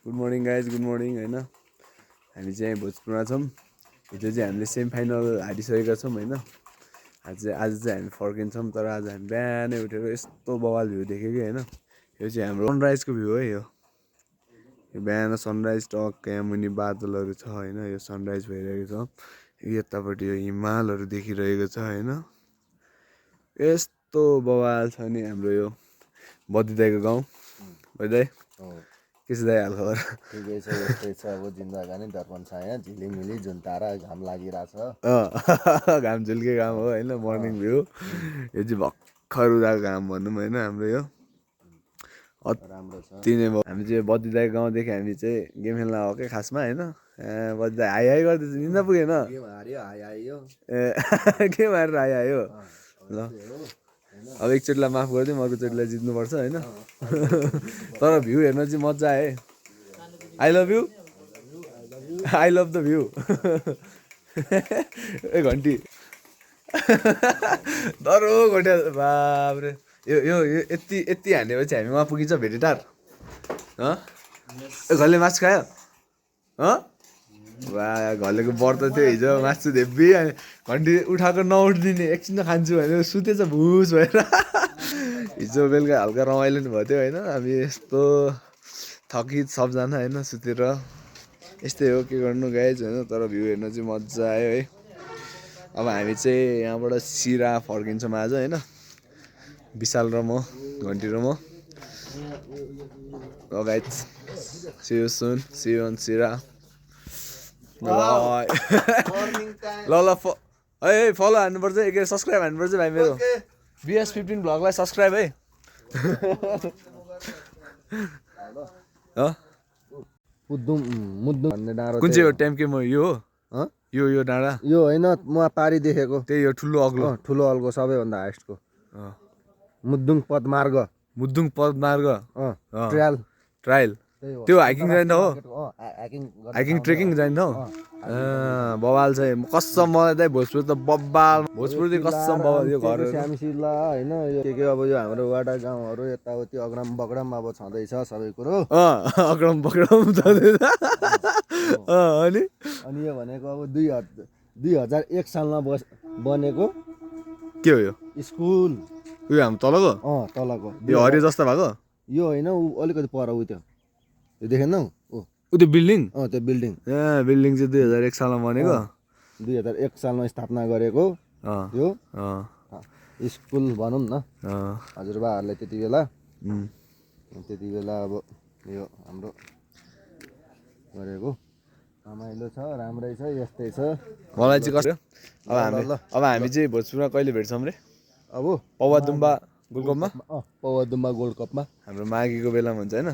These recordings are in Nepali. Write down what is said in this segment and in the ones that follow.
Good morning guys, good morning होइन। हामी चाहिँ भोजपुरमा छौँ। हिजो चाहिँ हामीले सेमी फाइनल हारिसकेका छौँ होइन। आज चाहिँ हामी फर्किन्छौँ, तर आज हामी बिहानै उठेर यस्तो बवाल भ्यू देख्यो कि होइन। यो चाहिँ हाम्रो सनराइजको भ्यू है। यो बिहान सनराइज टक्क यहाँ मुनि बादलहरू छ होइन। यो सनराइज भइरहेको छ, यतापट्टि यो हिमालहरू देखिरहेको छ होइन। यस्तो बवाल छ नि हाम्रो यो बद्री दाइको गाउँ। बद्री दाइ के छ दाइ हालखबर? ठिकै छ, यस्तै छ अब जिन्दगानी दर्पण छाया झिलिमिली जुन तारा घाम लागिरहेछ। घाम झुल्के घाम हो होइन, मर्निङ भ्यू। यो चाहिँ भर्खर उदाएको घाम भनौँ होइन हाम्रो यो। राम्रो छ। तिनै भयो। हामी चाहिँ बद्री दाइको गाउँदेखि हामी चाहिँ गेम खेल्न आएको क्या खासमा होइन। बद्री दाइ हाई हाई गर्दैछ, निन्दा पुगेन के मारेर हाई हायो ल। अब एकचोटिलाई माफ गरिदिउँ, अर्कोचोटिलाई जित्नुपर्छ होइन। तर भ्यू हेर्न चाहिँ मजा आयो है। I love you, I love the view. ए घन्टी डरो घोट्या बाब्रे। यो यो यो यति यति हानेपछि हामी वहाँ पुगिन्छ भेटेटार। ए घरले मासु खायो? वा घरलेको व्रत थियो हिजो, मासु देब्बी। घन्टी उठाएको नउठिदिने, एकछिन त खान्छु भने सुतेछ भुस भएर। हिजो बेलुका हल्का रमाइलो नि भयो थियो होइन। हामी यस्तो थकित सबजना होइन सुतेर। यस्तै हो, के गर्नु गाइज होइन। तर भ्यू हेर्न चाहिँ मजा आयो है। अब हामी चाहिँ यहाँबाट सिरा फर्किन्छौँ आज होइन। विशाल र म, घन्टी र म। ल guys, see you soon, see you अन सिरा। ल ल है फलो हान्नुपर्छ, एक सब्सक्राइब हान्नुपर्छ भाइ मेरो। BS15 भ्लगलाई सब्सक्राइब है। मुद्दुम भन्ने डाँडो कुन चाहिँ हो ट्याम्के म यो हो? यो डाँडा यो होइन, म पारी देखेको त्यही हो, ठुलो अग्लो ठुलो अल्गो सबैभन्दा हाइस्टको मुद्दुङ पदमार्ग। मुद्दुङ पदमार्ग ट्रायल त्यो हाइकिङ जान्छ हो। हाइकिङ ट्रेकिङ जान्छ हौ। बवाल छ कसम। मलाई त भोजपुर त बब्बाल, भोजपुर चाहिँ कसम बवाल। यो घर श्यामशिला होइन, यो के अब यो हाम्रो वाडा गाउँहरू यताउति अग्रम बग्रम अब छँदैछ सबै कुरो। अग्रम बग्रम छँदैछ। अनि अनि यो भनेको अब 2001 सालमा बनेको के हो यो स्कुल। उयो हाम्रो तलको तलको यो हरियो जस्तो भएको यो होइन, अलिकति पर उ त्यो देखेनौ त्यो बिल्डिङ। त्यो बिल्डिङ बिल्डिङ चाहिँ 2001 सालमा बनेको। 2001 सालमा स्थापना गरेको यो स्कुल भनौँ न। हजुरबाहरूले त्यति बेला अब यो हाम्रो गरेको रमाइलो छ, राम्रै छ, यस्तै छ। मलाई चाहिँ कस्तो अब हामी चाहिँ भोजपुरमा कहिले भेट्छौँ रे? अब पौवादुम्बा गोल्ड कपमा, पौवादुम्बा गोल्ड कपमा हाम्रो माघीको बेलामा हुन्छ होइन।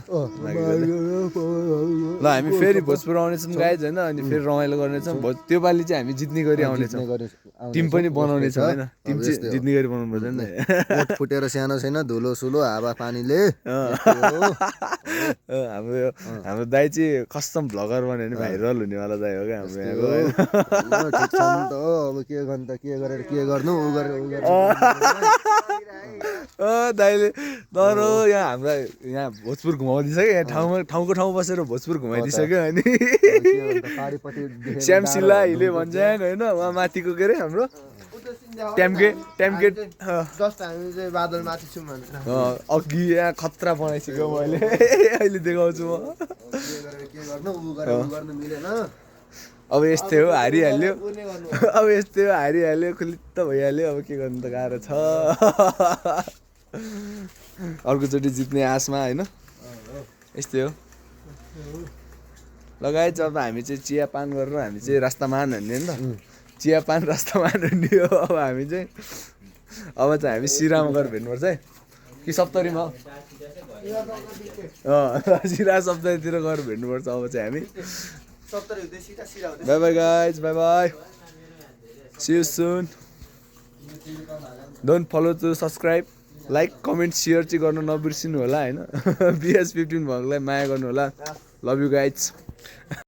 ल हामी फेरि भोजपुर आउनेछौँ गाइज होइन। अनि फेरि रमाइलो गर्नेछौँ। त्यो पालि चाहिँ हामी जित्ने गरी आउनेछौँ। टिम पनि बनाउनेछौँ होइन। टिम चाहिँ जित्ने गरी बनाउनु पर्छ नि। कोट फुटेर सानो छैन, धुलो सुलो हावा पानीले। हाम्रो दाइ चाहिँ कस्टम भ्लगर बन्यो भने भाइरल हुनेवाला दाइ हो क्या हाम्रो यहाँको। अब के गर्नु त, के गरेर के गर्नु, उ गरेर दाइले तर यहाँ हाम्रो यहाँ भोजपुर घुमाउँदैछ क्या। यहाँ ठाउँको ठाउँ बसेर भोजपुर घुमाइदिइसक्यो। अनि श्यामशिला हिले भन्छ यहाँ होइन, उहाँ माथिको के अरे हाम्रो ट्याम्के अघि यहाँ खतरा बनाइसक्यो मैले। अहिले देखाउँछु म। अब यस्तै हो, हारिहाल्यो। अब यस्तै हो, हारिहाल्यो, खुलित्त भइहाल्यो। अब के गर्नु त, गाह्रो छ। अर्कोचोटि जित्ने आशमा होइन। यस्तै हो लगायत। अब हामी चाहिँ चियापान गरेर हामी चाहिँ रास्तामान हुने नि त। चियापान रास्तामान हुने हो। अब हामी चाहिँ हामी सिरामा गएर भेट्नुपर्छ है कि सप्तरीमा। सिरा सप्तरीतिर गएर भेट्नुपर्छ अब चाहिँ हामी। Bye bye guys, bye bye, see you soon. Don't follow to subscribe, like comment share चाहिँ गर्न नबिर्सिनु होला होइन। BS15 भ्लगलाई माया गर्नु होला। Love you guys.